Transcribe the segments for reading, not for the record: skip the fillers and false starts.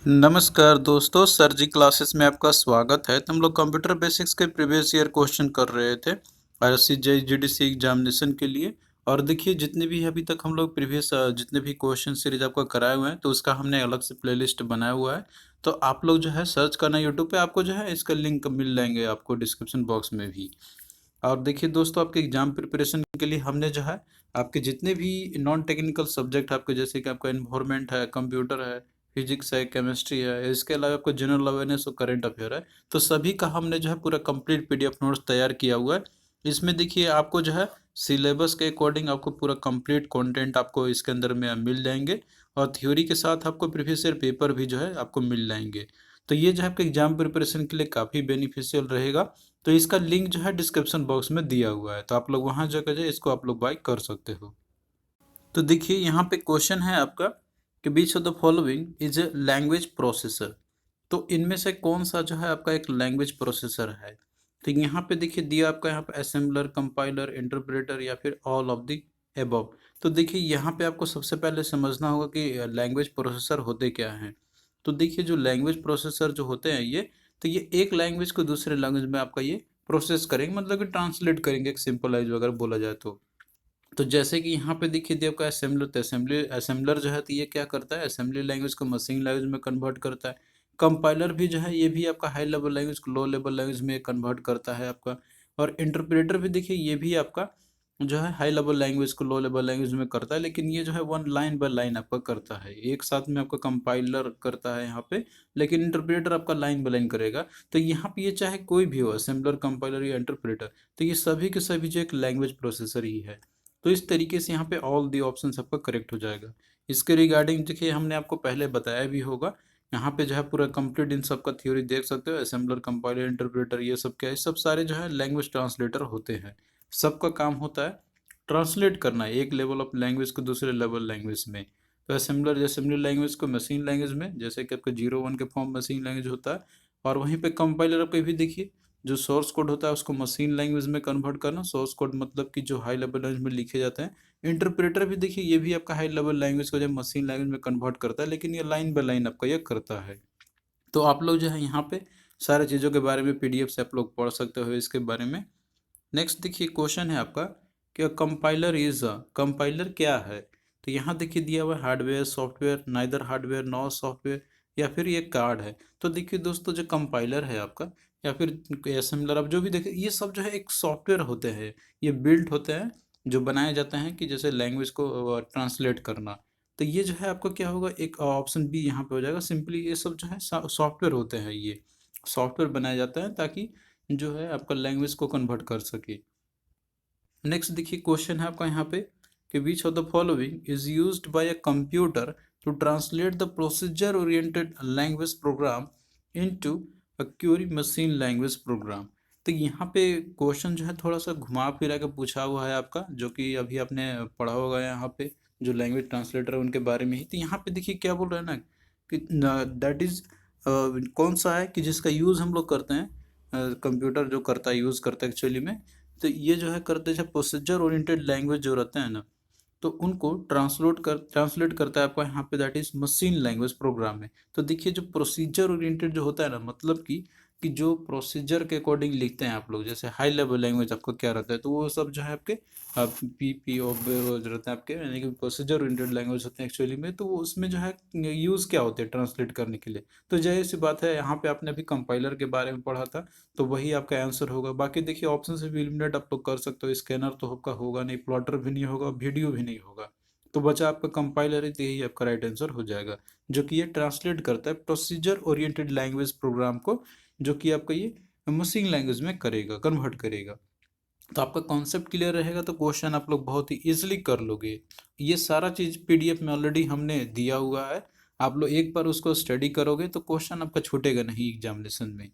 नमस्कार दोस्तों, सर जी क्लासेस में आपका स्वागत है। तो हम लोग कंप्यूटर बेसिक्स के प्रीवियस ईयर क्वेश्चन कर रहे थे RC GDC एग्जामिनेशन के लिए। और देखिए जितने भी अभी तक हम लोग प्रीवियस जितने भी क्वेश्चन सीरीज आपको कराए हुए हैं तो उसका हमने अलग से प्लेलिस्ट बनाया हुआ है। तो आप लोग जो है सर्च करना यूट्यूब पे, आपको जो है इसका लिंक मिल जाएंगे आपको डिस्क्रिप्शन बॉक्स में भी। और देखिए दोस्तों, आपके एग्जाम प्रिपरेशन के लिए हमने जो है आपके जितने भी नॉन टेक्निकल सब्जेक्ट आपके, जैसे कि आपका इन्वायरमेंट है, कंप्यूटर है, फिजिक्स है, केमिस्ट्री है, इसके अलावा आपको जनरल अवेयरनेस और करंट अफेयर है, तो सभी का हमने जो है पूरा कंप्लीट पीडीएफ नोट्स तैयार किया हुआ है। इसमें देखिए आपको जो है सिलेबस के अकॉर्डिंग आपको पूरा कंप्लीट कंटेंट आपको इसके अंदर में मिल जाएंगे। और थ्योरी के साथ आपको प्रीवियस ईयर पेपर भी जो है आपको मिल जाएंगे। तो ये जो है आपके एग्जाम प्रिपरेशन के लिए काफ़ी बेनिफिशियल रहेगा। तो इसका लिंक जो है डिस्क्रिप्शन बॉक्स में दिया हुआ है, तो आप लोग वहाँ जाकर जो है इसको आप लोग बाय कर सकते हो। तो देखिए यहाँ पे क्वेश्चन है आपका कि which of the following is a language processor. तो इनमें से कौन सा जो है आपका एक लैंग्वेज प्रोसेसर है। तो यहाँ पे देखिए दिया आपका यहाँ पे असेंबलर, कंपाइलर, इंटरप्रेटर या फिर ऑल ऑफ द एबव। तो देखिए यहाँ पे आपको सबसे पहले समझना होगा कि लैंग्वेज प्रोसेसर होते क्या हैं। तो देखिए जो लैंग्वेज प्रोसेसर जो होते हैं ये, तो ये एक लैंग्वेज को दूसरे लैंग्वेज में आपका ये प्रोसेस करेंगे, मतलब कि ट्रांसलेट करेंगे एक सिंपलाइज अगर बोला जाए तो जैसे कि यहाँ पे देखिए दिया आपका असेंबलर, तो असेंबलर जो है तो ये क्या करता है, असेंबली लैंग्वेज को मशीन लैंग्वेज में कन्वर्ट करता है। कंपाइलर भी जो है ये भी आपका हाई लेवल लैंग्वेज को लो लेवल लैंग्वेज में कन्वर्ट करता है आपका। और इंटरप्रेटर भी देखिए ये भी आपका जो है हाई लेवल लैंग्वेज को लो लेवल लैंग्वेज में करता है, लेकिन ये जो है वन लाइन बाय लाइन आपका करता है, एक साथ में आपका कंपाइलर करता है यहाँ पे, लेकिन इंटरप्रेटर आपका लाइन बाय लाइन करेगा। तो यहाँ पे ये चाहे कोई भी हो, असेंबलर, कंपाइलर या इंटरप्रेटर, तो ये सभी के सभी जो एक लैंग्वेज प्रोसेसर ही है। तो इस तरीके से यहाँ पे ऑल दी ऑप्शन आपका करेक्ट हो जाएगा। इसके रिगार्डिंग देखिए हमने आपको पहले बताया भी होगा, यहाँ पे जो है पूरा कंप्लीट इन सब का थ्योरी देख सकते हो। असेंबलर, कंपाइलर, इंटरप्रेटर ये सब क्या है, सब सारे जो है लैंग्वेज ट्रांसलेटर होते हैं। सबका काम होता है ट्रांसलेट करना है एक लेवल ऑफ लैंग्वेज को दूसरे लेवल लैंग्वेज में। तो असेंबलर असेंबली लैंग्वेज को मशीन लैंग्वेज में, जैसे कि आपका 01 के फॉर्म मशीन लैंग्वेज होता है। और वहीं पे कंपाइलर पे भी देखिए जो सोर्स कोड होता है उसको मशीन लैंग्वेज में कन्वर्ट करना, सोर्स कोड मतलब कि जो हाई लेवल लैंग्वेज में लिखे जाते हैं। इंटरप्रेटर भी देखिए ये भी आपका हाई लेवल लैंग्वेज को जब मशीन लैंग्वेज में कन्वर्ट करता है, लेकिन ये लाइन बाय लाइन आपका ये करता है। तो आप लोग जो है यहाँ पे सारे चीज़ों के बारे में पीडीएफ से आप लोग पढ़ सकते हो इसके बारे में। नेक्स्ट देखिए क्वेश्चन है आपका कि कंपाइलर क्या है। तो यहाँ देखिए दिया हुआ है hardware, software, neither hardware nor software, या फिर ये कार्ड है। तो देखिए दोस्तों जो कंपाइलर है आपका या फिर असेंबलर, अब जो भी देखिए ये सब जो है एक सॉफ्टवेयर होते हैं, ये बिल्ट होते हैं, जो बनाए जाते हैं कि जैसे लैंग्वेज को ट्रांसलेट करना। तो ये जो है आपका क्या होगा, एक ऑप्शन बी यहाँ पे हो जाएगा। सिंपली ये सब जो है सॉफ्टवेयर होते हैं, ये सॉफ्टवेयर बनाया जाता है ताकि जो है आपका लैंग्वेज को कन्वर्ट कर सके। नेक्स्ट देखिए क्वेश्चन है आपका यहाँ पे कि which of the following is used by a computer to translate the procedure oriented language program into a query machine language program. तो यहाँ पे क्वेश्चन जो है थोड़ा सा घुमा फिरा के पूछा हुआ है आपका, जो कि अभी आपने पढ़ा होगा यहाँ पे जो लैंग्वेज ट्रांसलेटर है उनके बारे में ही। तो यहाँ पे देखिए क्या बोल रहे हैं ना कि दैट इज कौन सा है कि जिसका यूज़ हम लोग करते हैं, कंप्यूटर जो करता है यूज़ करता है एक्चुअली में। तो ये जो है करते हैं प्रोसीजर ओरिएंटेड लैंग्वेज जो रहते हैं ना, तो उनको ट्रांसलेट करता है आपका यहाँ पे that is machine language programme में। तो देखिए जो प्रोसीजर ओरिएंटेड जो होता है ना, मतलब कि जो प्रोसीजर के अकॉर्डिंग लिखते हैं आप लोग, जैसे हाई लेवल लैंग्वेज आपका क्या रहता है, तो वो सब जो है आपके पी ओ जो रहते हैं आपके, यानी कि प्रोसीजर ओरिएंटेड लैंग्वेज होते हैं एक्चुअली में। तो वो उसमें जो है यूज़ क्या होते हैं ट्रांसलेट करने के लिए। तो जाहिर सी बात है यहाँ पे आपने अभी कंपाइलर के बारे में पढ़ा था, तो वही आपका आंसर होगा। बाकी देखिए ऑप्शन से भी एलिमिनेट आप लोग कर सकते हो, स्कैनर तो आपका होगा नहीं, प्लॉटर भी नहीं होगा, वीडियो भी नहीं होगा। तो बचा आपका कंपाइलर है, तो यही आपका राइट आंसर हो जाएगा, जो कि ये ट्रांसलेट करता है प्रोसीजर ओरिएंटेड लैंग्वेज प्रोग्राम को, जो कि आपका ये मशीन लैंग्वेज में करेगा, कन्वर्ट करेगा। तो आपका कॉन्सेप्ट क्लियर रहेगा तो क्वेश्चन आप लोग बहुत ही इजीली कर लोगे। ये सारा चीज़ पीडीएफ में ऑलरेडी हमने दिया हुआ है, आप लोग एक बार उसको स्टडी करोगे तो क्वेश्चन आपका छूटेगा नहीं एग्जामिनेशन में।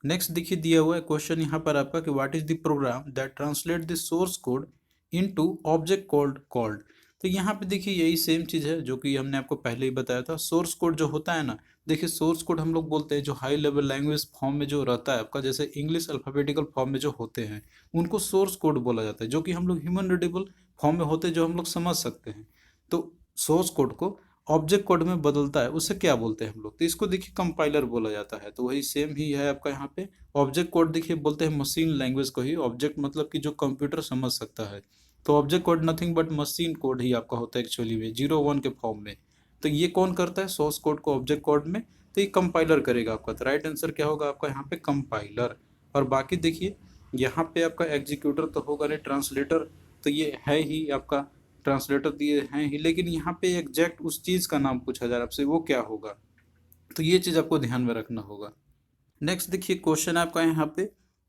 नेक्स्ट देखिए दिया हुआ है क्वेश्चन यहाँ पर आपका कि what is the program that translate the source code into object called called. तो यहाँ पे देखिए यही सेम चीज़ है जो कि हमने आपको पहले ही बताया था। सोर्स कोड जो होता है ना, देखिए सोर्स कोड हम लोग बोलते हैं जो हाई लेवल लैंग्वेज फॉर्म में जो रहता है आपका, जैसे इंग्लिश अल्फ़ाबेटिकल फॉर्म में जो होते हैं उनको सोर्स कोड बोला जाता है, जो कि हम लोग ह्यूमन रीडेबल फॉर्म में होते हैं, जो हम लोग समझ सकते हैं। तो सोर्स कोड को ऑब्जेक्ट कोड में बदलता है उसे क्या बोलते हैं हम लोग? तो इसको देखिए कंपाइलर बोला जाता है। तो वही सेम ही है आपका यहाँ पे। ऑब्जेक्ट कोड देखिए बोलते हैं मशीन लैंग्वेज को ही। ऑब्जेक्ट मतलब कि जो कंप्यूटर समझ सकता है। तो object code nothing but machine code ही आपका होता है एक्चुअली में, 0 1 के फॉर्म में। तो ये कौन करता है सोर्स कोड को ऑब्जेक्ट कोड में? तो ये कंपाइलर करेगा आपका। तो राइट आंसर क्या होगा आपका यहाँ पे? कंपाइलर। और बाकी देखिए यहाँ पे आपका एग्जीक्यूटर तो होगा नहीं, ट्रांसलेटर तो ये है ही आपका। ट्रांसलेटर दिए हैं ही, लेकिन यहाँ पे एग्जैक्ट उस चीज़ का नाम पूछा जा रहा है आपसे, वो क्या होगा? तो ये चीज़ आपको ध्यान में रखना होगा। नेक्स्ट देखिए क्वेश्चन है आपका यहाँ पे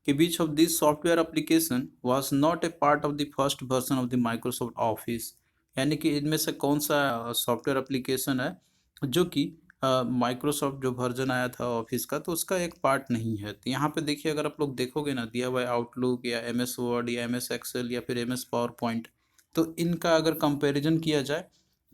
कि which of this software application was not a part of the first version of the Microsoft office. यानी कि इनमें से कौन सा सॉफ्टवेयर एप्लीकेशन है जो कि माइक्रोसॉफ्ट जो वर्जन आया था ऑफिस का, तो उसका एक पार्ट नहीं है। तो यहाँ पे देखिए अगर आप लोग देखोगे ना, दिया हुआ है आउटलुक या एम एस वर्ड या एम एस एक्सेल या फिर एम एस पावर पॉइंट। तो इनका अगर कंपैरिजन किया जाए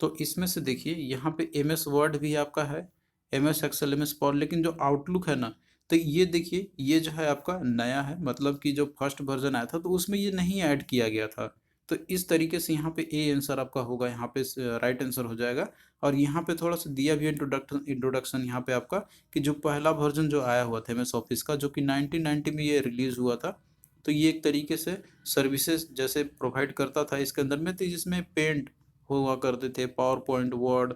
तो इसमें से देखिए यहाँ पे एम एस वर्ड भी आपका है, M S Excel, M S power, लेकिन जो आउटलुक है ना, तो ये देखिए ये जो है आपका नया है। मतलब कि जो फर्स्ट वर्जन आया था तो उसमें ये नहीं ऐड किया गया था। तो इस तरीके से यहाँ पे ए आंसर आपका होगा, यहाँ पे राइट आंसर हो जाएगा। और यहाँ पे थोड़ा सा दिया भी इंट्रोडक्शन यहाँ पे आपका कि जो पहला वर्जन जो आया हुआ था एम एस ऑफिस का, जो कि 1990 में ये रिलीज हुआ था। तो ये एक तरीके से सर्विसेज जैसे प्रोवाइड करता था इसके अंदर में। तो जिसमें पेंट हुआ करते थे, पावर पॉइंट, वर्ड,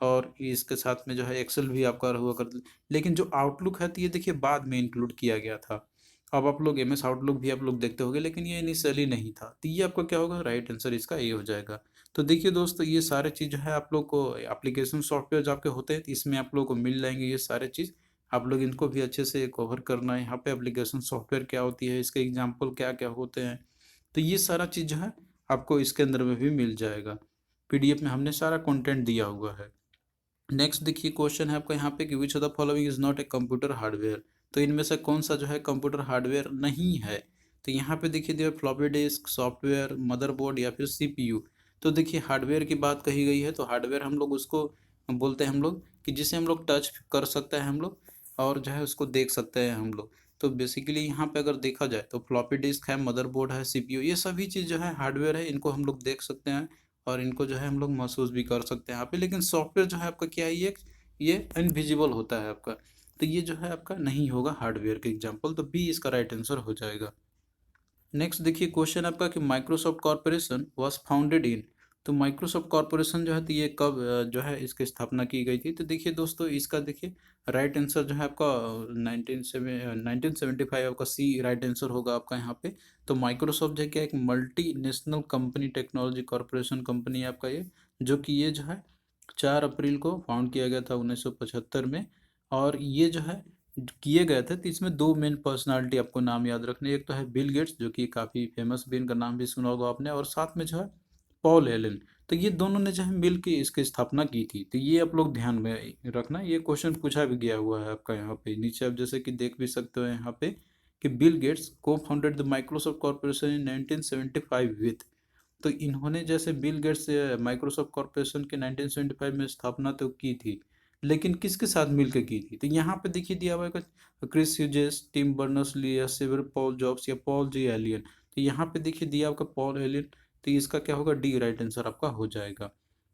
और इसके साथ में जो है एक्सेल भी आपका हुआ करते। लेकिन जो आउटलुक है तो ये देखिए बाद में इंक्लूड किया गया था। अब आप लोग एम एस आउटलुक भी आप लोग देखते होंगे, लेकिन ये इनिशियली नहीं था। तो ये आपका क्या होगा? राइट आंसर इसका ये हो जाएगा। तो देखिए दोस्तों ये सारे चीज़ जो है आप लोग को एप्लीकेशन सॉफ्टवेयर जो आपके होते हैं तो इसमें आप लोग को मिल जाएंगे ये सारे चीज़। आप लोग इनको भी अच्छे से कवर करना है। यहाँ पे एप्लीकेशन सॉफ्टवेयर क्या होती है, इसके एग्जाम्पल क्या क्या होते हैं, तो ये सारा चीज़ जो है आपको इसके अंदर में भी मिल जाएगा। पीडीएफ में हमने सारा कंटेंट दिया हुआ है। नेक्स्ट देखिए क्वेश्चन है आपका यहाँ पे कि which of the following is not a computer hardware. तो इनमें से कौन सा जो है कंप्यूटर हार्डवेयर नहीं है? तो यहाँ पे देखिए दिया फ्लॉपी डिस्क, सॉफ्टवेयर, मदरबोर्ड या फिर सीपीयू। तो देखिए हार्डवेयर की बात कही गई है तो हार्डवेयर हम लोग उसको बोलते हैं हम लोग कि जिसे हम लोग टच कर सकते हैं हम लोग, और जो है उसको देख सकते हैं हम लोग। तो बेसिकली यहाँ पे अगर देखा जाए तो फ्लॉपी डिस्क है, मदरबोर्ड है, सीपीयू, ये सभी चीज़ जो है हार्डवेयर है। इनको हम लोग देख सकते हैं और इनको जो है हम लोग महसूस भी कर सकते हैं यहाँ पे। लेकिन सॉफ्टवेयर जो है आपका क्या है, ये इनविजिबल होता है आपका। तो ये जो है आपका नहीं होगा हार्डवेयर का एग्जाम्पल। तो बी इसका राइट आंसर हो जाएगा। नेक्स्ट देखिए क्वेश्चन आपका कि Microsoft corporation was founded in. तो माइक्रोसॉफ्ट कॉर्पोरेशन जो है तो ये कब जो है इसकी स्थापना की गई थी? तो देखिए दोस्तों इसका देखिए राइट आंसर जो है आपका 1975 आपका सी राइट आंसर होगा आपका यहाँ पे। तो माइक्रोसॉफ्ट जो है क्या एक multi national company, technology corporation company है आपका ये, जो कि ये जो है 4 अप्रैल को फाउंड किया गया था 1975 में। और ये जो है किए गए थे तो इसमें दो मेन पर्सनालिटी आपको नाम याद रखने। एक तो है बिल गेट्स जो कि काफ़ी फेमस भी, इनका नाम भी सुना होगा आपने, और साथ में जो है पॉल एलन। तो ये दोनों ने जो है मिल के इसकी स्थापना की थी। तो ये आप लोग ध्यान में रखना, ये क्वेश्चन पूछा भी गया हुआ है आपका यहाँ पे नीचे। आप जैसे कि देख भी सकते हो यहाँ पे कि बिल गेट्स को founded the Microsoft corporation in 1975 with. तो इन्होंने जैसे बिल गेट्स माइक्रोसॉफ्ट कॉर्पोरेशन के 1975 में स्थापना तो की थी, लेकिन किसके साथ मिलकर की थी? तो यहाँ पे देखिए दिया हुआ है Chris Hughes, Tim Berners Lee, या सिवर पॉल जॉब्स, या पॉल जी एलियन। तो यहाँ पे देखिए दिया होगा पॉल एलियन। तो इसका क्या होगा? डी राइट आंसर आपका हो जाएगा।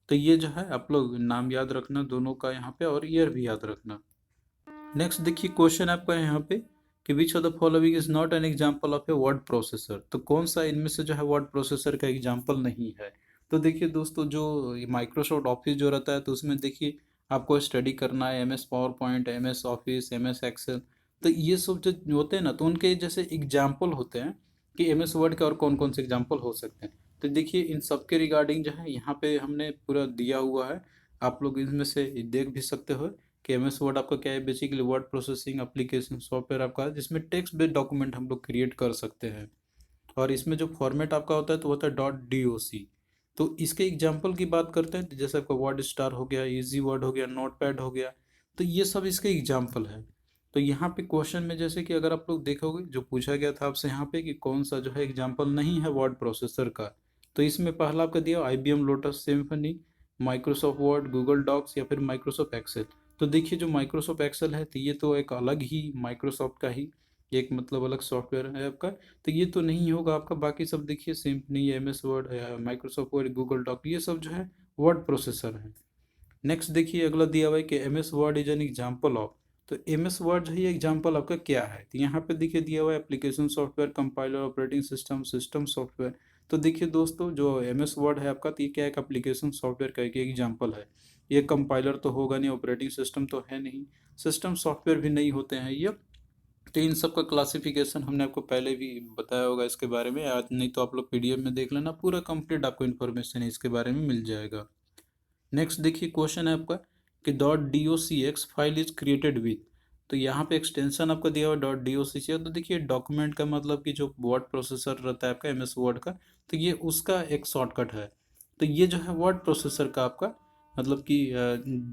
तो ये जो है आप लोग नाम याद रखना दोनों का यहाँ पे, और ईयर भी याद रखना। नेक्स्ट देखिए क्वेश्चन आपका यहाँ पे कि which of the following is not an example of a word processor. तो कौन सा इनमें से जो है वर्ड प्रोसेसर का एग्जांपल नहीं है? तो देखिए दोस्तों जो माइक्रोसॉफ्ट ऑफिस जो रहता है तो उसमें देखिए आपको स्टडी करना है M S PowerPoint, M S Office, M S Excel. तो ये सब जो होते हैं ना तो उनके जैसे एग्जाम्पल होते हैं कि एम एस वर्ड के और कौन कौन से एग्जाम्पल हो सकते हैं। तो देखिए इन सब के रिगार्डिंग जो है यहाँ पे हमने पूरा दिया हुआ है। आप लोग इनमें से देख भी सकते हो कि एम एस वर्ड आपका क्या है, basically word processing application software आपका है जिसमें टेक्स्ट बेस्ड डॉक्यूमेंट हम लोग क्रिएट कर सकते हैं। और इसमें जो फॉर्मेट आपका होता है तो होता है .doc। तो इसके एग्जाम्पल की बात करते हैं तो जैसे आपका वर्ड स्टार हो गया, इजी वर्ड हो गया, नोट पैड हो गया। तो ये सब इसके एग्जाम्पल है। तो यहाँ पे क्वेश्चन में जैसे कि अगर आप लोग देखोगे जो पूछा गया था आपसे यहाँ पे कि कौन सा जो है एग्जाम्पल नहीं है वर्ड प्रोसेसर का, तो इसमें पहला आपका दिया IBM Lotus Symphony, Microsoft Word, Google Docs, या फिर माइक्रोसॉफ्ट एक्सेल। तो देखिए जो माइक्रोसॉफ्ट एक्सेल है तो ये तो एक अलग ही माइक्रोसॉफ्ट का ही एक मतलब अलग सॉफ्टवेयर है आपका। तो ये तो नहीं होगा आपका। बाकी सब देखिए Symphony, MS Word, Microsoft Word, Google Doc, ये सब जो है वर्ड प्रोसेसर है। नेक्स्ट देखिए अगला दिया हुआ है कि M S Word is an example of. तो एम एस वर्ड जो है ये एग्जाम्पल आपका क्या है, तो यहाँ पे देखिए दिया हुआ है application software, compiler, operating system, system software. तो देखिए दोस्तों जो एम एस वर्ड है आपका, तो ये क्या है, एक एप्लीकेशन सॉफ्टवेयर का एक एग्जाम्पल है। ये कंपाइलर तो होगा नहीं, ऑपरेटिंग सिस्टम तो है नहीं, सिस्टम सॉफ्टवेयर भी नहीं होते हैं ये। तो इन सब का क्लासिफिकेशन हमने आपको पहले भी बताया होगा इसके बारे में, आज नहीं तो आप लोग पीडीएफ में देख लेना, पूरा कंप्लीट आपको इन्फॉर्मेशन इसके बारे में मिल जाएगा। नेक्स्ट देखिए क्वेश्चन है आपका कि .docx file is created with. तो यहाँ पे एक्सटेंशन आपको दिया हुआ .docx है। तो देखिए डॉक्यूमेंट का मतलब कि जो वर्ड प्रोसेसर रहता है आपका एम एस वर्ड का, तो ये उसका एक शॉर्टकट है। तो ये जो है वर्ड प्रोसेसर का आपका मतलब कि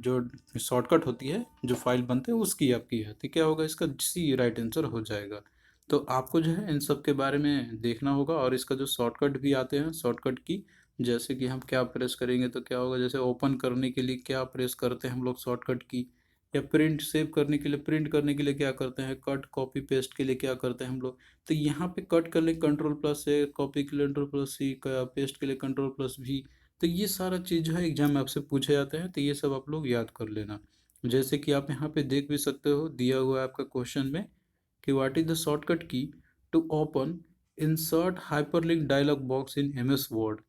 जो शॉर्टकट होती है जो फाइल बनते हैं उसकी आपकी है, तो क्या होगा इसका सी राइट आंसर हो जाएगा। तो आपको जो है इन सब के बारे में देखना होगा, और इसका जो शॉर्टकट भी आते हैं शॉर्टकट की, जैसे कि हम क्या प्रेस करेंगे तो क्या होगा, जैसे ओपन करने के लिए क्या प्रेस करते हैं हम लोग शॉर्टकट की, या प्रिंट सेव करने के लिए, प्रिंट करने के लिए क्या करते हैं, कट कॉपी पेस्ट के लिए क्या करते हैं हम लोग। तो यहाँ पे कट कर ले कंट्रोल प्लस से, कॉपी के लिए कंट्रोल प्लस सी, पेस्ट के लिए कंट्रोल प्लस भी। तो ये सारा चीज़ जो है एग्जाम में आपसे पूछे जाते हैं, तो ये सब आप लोग याद कर लेना। जैसे कि आप यहाँ पे देख भी सकते हो दिया हुआ है आपका क्वेश्चन में कि what is the shortcut key to open insert hyperlink dialog box in M S Word.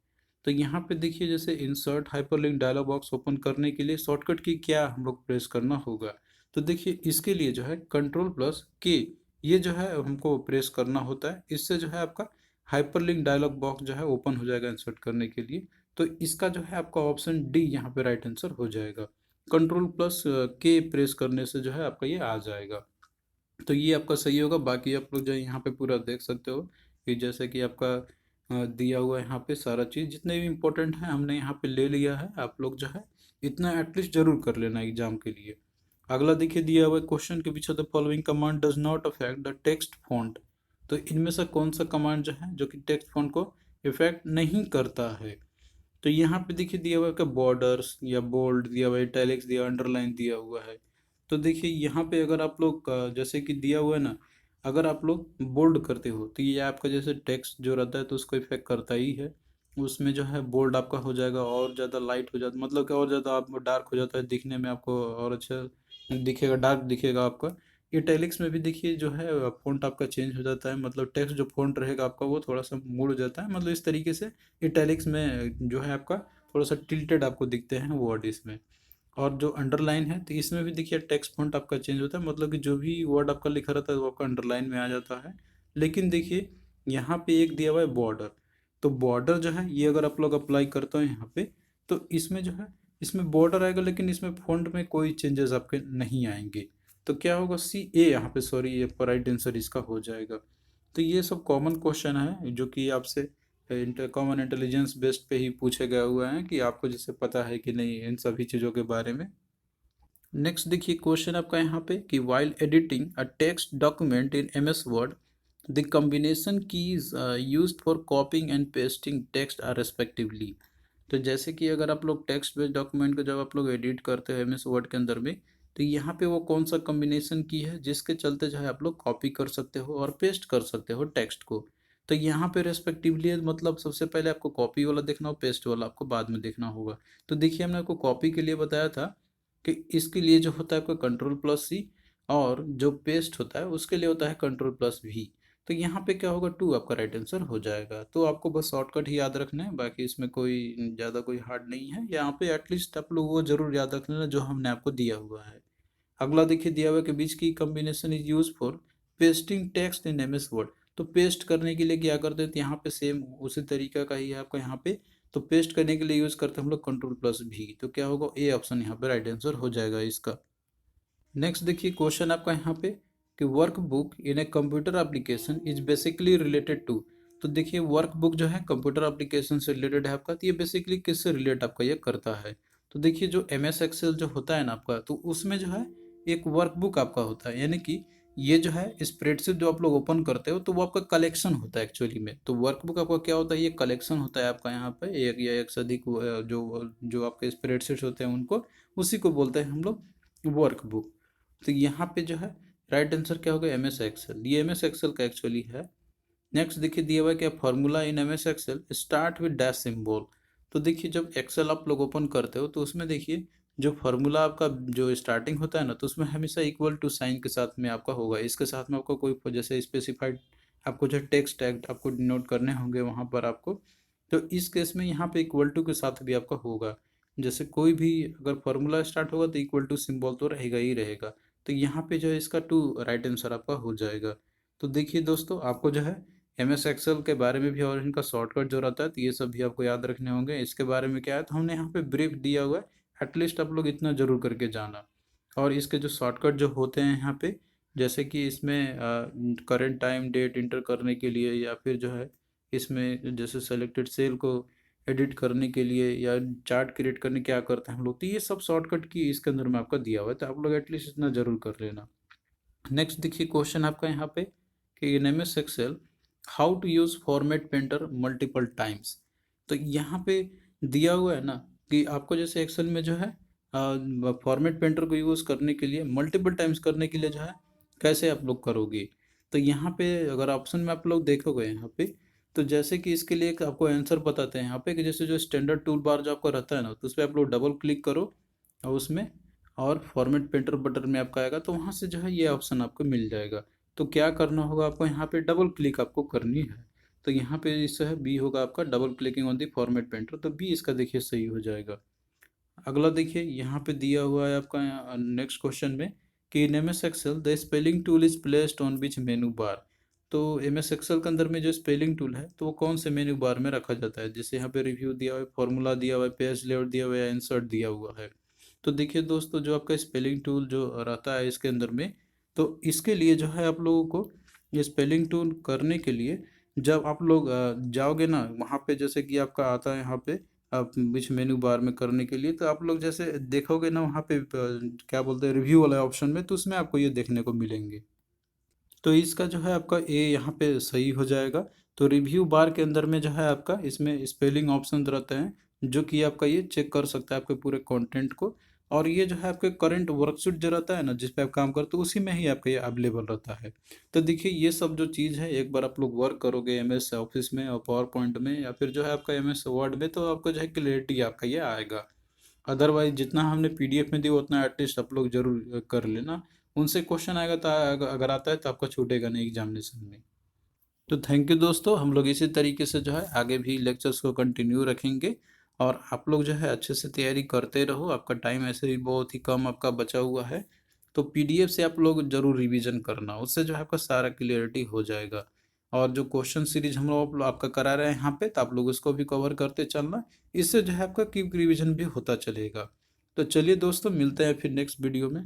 तो यहाँ पे देखिए जैसे insert hyperlink dialog box open करने के लिए शॉर्टकट की क्या हम लोग प्रेस करना होगा। तो देखिए इसके लिए जो है कंट्रोल प्लस के, ये जो है हमको प्रेस करना होता है, इससे जो है आपका हाइपरलिंक डायलॉग बॉक्स जो है ओपन हो जाएगा इंसर्ट करने के लिए। तो इसका जो है आपका ऑप्शन डी यहाँ पे राइट आंसर हो जाएगा। कंट्रोल प्लस के प्रेस करने से जो है आपका ये आ जाएगा। तो ये आपका सही होगा। बाकी आप लोग जो है यहाँ पे पूरा देख सकते हो कि जैसे कि आपका दिया हुआ है यहाँ पे सारा चीज़ जितने भी इम्पोर्टेंट है हमने यहाँ पे ले लिया है। आप लोग जो है इतना एटलीस्ट जरूर कर लेना एग्जाम के लिए। अगला देखिए दिया हुआ क्वेश्चन के पीछे, the following command does not affect the text font. तो इनमें से कौन सा कमांड जो है जो कि टेक्स्ट फॉन्ट को इफेक्ट नहीं करता है। तो यहाँ पे देखिए दिया हुआ है कि बॉर्डर्स या बोल्ड दिया हुआ है, इटैलिक्स दिया, अंडरलाइन दिया हुआ है। तो देखिए यहाँ पे अगर आप लोग जैसे कि दिया हुआ है ना, अगर आप लोग बोल्ड करते हो तो ये आपका जैसे टेक्स्ट जो रहता है तो उसको इफेक्ट करता ही है। उसमें जो है बोल्ड आपका हो जाएगा और ज़्यादा लाइट हो जाता, मतलब कि और ज़्यादा आप डार्क हो जाता है, दिखने में आपको और अच्छा दिखेगा, डार्क दिखेगा आपका। इटैलिक्स में भी देखिए जो है फ़ॉन्ट आपका चेंज हो जाता है, मतलब टेक्स्ट जो फ़ॉन्ट रहेगा आपका वो थोड़ा सा मुड़ जाता है, मतलब इस तरीके से इटैलिक्स में जो है आपका थोड़ा सा टिल्टेड आपको दिखते हैं वर्ड इसमें। और जो अंडरलाइन है तो इसमें भी देखिए टेक्स्ट फॉन्ट आपका चेंज होता है, मतलब कि जो भी वर्ड आपका लिखा रहता है वो आपका अंडरलाइन में आ जाता है। लेकिन देखिए यहाँ पे एक दिया हुआ है बॉर्डर। तो बॉर्डर जो है ये अगर आप लोग अप्लाई करते हो यहाँ पे, तो इसमें जो है इसमें बॉर्डर आएगा, लेकिन इसमें फॉन्ट में कोई चेंजेस आपके नहीं आएंगे। तो क्या होगा, सी ए यहाँ पे, सॉरी ये राइट आंसर इसका हो जाएगा। तो ये सब कॉमन क्वेश्चन है जो कि आपसे कॉमन इंटेलिजेंस बेस्ड पे ही पूछे गए हुए हैं कि आपको जैसे पता है कि नहीं इन सभी चीज़ों के बारे में। नेक्स्ट देखिए क्वेश्चन आपका यहाँ पे कि while editing a text document in M S Word the combination keys used for copying and pasting text are respectively. तो जैसे कि अगर आप लोग टेक्स्ट बेस्ड डॉक्यूमेंट को जब आप लोग एडिट करते हो एम एस वर्ड के अंदर में, तो यहाँ पे वो कौन सा कम्बिनेशन की है जिसके चलते जो है आप लोग कॉपी कर सकते हो और पेस्ट कर सकते हो टेक्स्ट को। तो यहाँ पे रेस्पेक्टिवली मतलब सबसे पहले आपको कॉपी वाला देखना हो, पेस्ट वाला आपको बाद में देखना होगा। तो देखिए हमने आपको कॉपी के लिए बताया था कि इसके लिए जो होता है आपका कंट्रोल प्लस सी, और जो पेस्ट होता है उसके लिए होता है कंट्रोल प्लस भी। तो यहाँ पे क्या होगा, टू आपका राइट आंसर हो जाएगा। तो आपको बस शॉर्टकट ही याद रखना है, बाकी इसमें कोई ज़्यादा कोई हार्ड नहीं है। यहाँ पे एटलीस्ट आप लोग वो जरूर याद रख लेना जो हमने आपको दिया हुआ है। अगला देखिए दिया हुआ है कि बीच की combination is use for pasting text in M S Word. तो पेस्ट करने के लिए क्या करते हैं, तो यहाँ पे सेम उसी तरीका का ही है आपका यहाँ पे। तो पेस्ट करने के लिए यूज करते हैं हम लोग कंट्रोल प्लस भी। तो क्या होगा, ए ऑप्शन यहाँ पे राइट आंसर हो जाएगा इसका। नेक्स्ट देखिए क्वेश्चन आपका यहाँ पे कि workbook in a computer application is basically related to. तो देखिए वर्क बुक जो है कंप्यूटर एप्लीकेशन से रिलेटेड है आपका, तो ये बेसिकली किससे रिलेट आपका ये करता है। तो देखिए जो एम एस एक्सेल जो होता है ना आपका, तो उसमें जो है एक वर्कबुक आपका होता है, यानी कि ये जो है स्प्रेडशीट जो आप लोग ओपन करते हो तो वो आपका कलेक्शन होता है एक्चुअली में। तो वर्कबुक आपका क्या होता है, ये कलेक्शन होता है आपका यहाँ पे एक या एक से अधिक जो जो आपके स्प्रेडशीट्स होते हैं उनको, उसी को बोलते हैं हम लोग वर्कबुक। तो यहाँ पे जो है राइट आंसर क्या होगा, एम एस एक्सेल, ये एम एस एक्सेल का एक्चुअली है। नेक्स्ट देखिए दिया हुआ है क्या, formula in M S Excel start with dash symbol. तो देखिए जब एक्सेल आप लोग ओपन करते हो तो उसमें देखिए जो फार्मूला आपका जो स्टार्टिंग होता है ना, तो उसमें हमेशा इक्वल टू साइन के साथ में आपका होगा। इसके साथ में आपको कोई जैसे स्पेसिफाइड आपको जो टेक्स्ट टैग आपको डिनोट करने होंगे वहाँ पर आपको, तो इस केस में यहाँ पे इक्वल टू के साथ भी आपका होगा। जैसे कोई भी अगर फार्मूला स्टार्ट होगा तो इक्वल टू सिंबल तो रहेगा ही रहेगा। तो यहाँ पे जो है इसका टू राइट आंसर आपका हो जाएगा। तो देखिए दोस्तों, आपको जो है एम एस एक्सेल के बारे में भी और इनका शॉर्टकट जो रहता है तो ये सब भी आपको याद रखने होंगे। इसके बारे में क्या है, तो हमने यहाँ पे ब्रीफ दिया हुआ है, एटलीस्ट आप लोग इतना जरूर करके जाना। और इसके जो शॉर्टकट जो होते हैं यहाँ पे, जैसे कि इसमें करंट टाइम डेट इंटर करने के लिए, या फिर जो है इसमें जैसे सेलेक्टेड सेल को एडिट करने के लिए या चार्ट क्रिएट करने क्या करते हैं हम लोग, तो ये सब शॉर्टकट की इसके अंदर में आपका दिया हुआ है, तो आप लोग एटलीस्ट इतना जरूर कर लेना। नेक्स्ट देखिए क्वेश्चन आपका यहाँ पे कि in M S Excel how to use format painter multiple times. तो यहाँ पे दिया हुआ है ना कि आपको जैसे एक्सेल में जो है फॉर्मेट पेंटर को यूज़ करने के लिए मल्टीपल टाइम्स करने के लिए जो है कैसे आप लोग करोगे। तो यहाँ पे अगर ऑप्शन में आप लोग देखोगे यहाँ पे, तो जैसे कि इसके लिए एक आपको आंसर बताते हैं यहाँ पे कि जैसे जो स्टैंडर्ड टूल बार जो आपका रहता है ना, तो उस पर आप लोग डबल क्लिक करो और उसमें और फॉर्मेट पेंटर बटन में आपका आएगा, तो वहाँ से जो है ये ऑप्शन आपको मिल जाएगा। तो क्या करना होगा आपको, यहाँ पे डबल क्लिक आपको करनी है। तो यहाँ पे इससे है बी होगा आपका double clicking on the format painter, तो बी इसका देखिए सही हो जाएगा। अगला देखिए यहाँ पे दिया हुआ है आपका नेक्स्ट क्वेश्चन में कि in M S Excel the spelling tool is placed on which menu bar. तो एम एस एक्सेल के अंदर में जो स्पेलिंग टूल है तो वो कौन से मेन्यू बार में रखा जाता है। जैसे यहाँ पे रिव्यू दिया हुआ है, फॉर्मूला दिया हुआ है, पेज लेआउट दिया हुआ है, इंसर्ट दिया हुआ है। तो देखिए दोस्तों, जो आपका स्पेलिंग टूल जो रहता है इसके अंदर में, तो इसके लिए जो है आप लोगों को ये स्पेलिंग टूल करने के लिए जब आप लोग जाओगे ना वहाँ पे, जैसे कि आपका आता है यहाँ पे आप बीच मेन्यू बार में करने के लिए, तो आप लोग जैसे देखोगे ना वहाँ पे क्या बोलते हैं रिव्यू वाला ऑप्शन में, तो उसमें आपको ये देखने को मिलेंगे। तो इसका जो है आपका ए यहाँ पे सही हो जाएगा। तो रिव्यू बार के अंदर में जो है आपका इसमें स्पेलिंग ऑप्शन रहते हैं जो कि आपका ये चेक कर सकता है आपके पूरे कंटेंट को। और ये जो है आपके करंट वर्कशीट जो रहता है ना जिस पे आप काम करते हो उसी में ही आपका ये अवेलेबल रहता है। तो देखिए ये सब जो चीज़ है एक बार आप लोग वर्क करोगे एम एस ऑफिस में और पावर पॉइंट में या फिर जो है आपका एम एस वर्ड में, तो आपको जो है क्लियरिटी आपका ये आएगा। अदरवाइज जितना हमने पीडीएफ में दिया उतना एटलीस्ट आप लोग जरूर कर लेना। उनसे क्वेश्चन आएगा तो अगर आता है तो आपका छूटेगा नहीं एग्जामिनेशन में। तो थैंक यू दोस्तों, हम लोग इसी तरीके से जो है आगे भी लेक्चर्स को कंटिन्यू रखेंगे। और आप लोग जो है अच्छे से तैयारी करते रहो, आपका टाइम ऐसे भी बहुत ही कम आपका बचा हुआ है। तो पीडीएफ से आप लोग जरूर रिवीजन करना, उससे जो है आपका सारा क्लियरिटी हो जाएगा। और जो क्वेश्चन सीरीज हम लोग आपका करा रहे हैं यहाँ पे, तो आप लोग उसको भी कवर करते चलना। इससे जो है आपका क्विक रिवीजन भी होता चलेगा। तो चलिए दोस्तों, मिलते हैं फिर नेक्स्ट वीडियो में।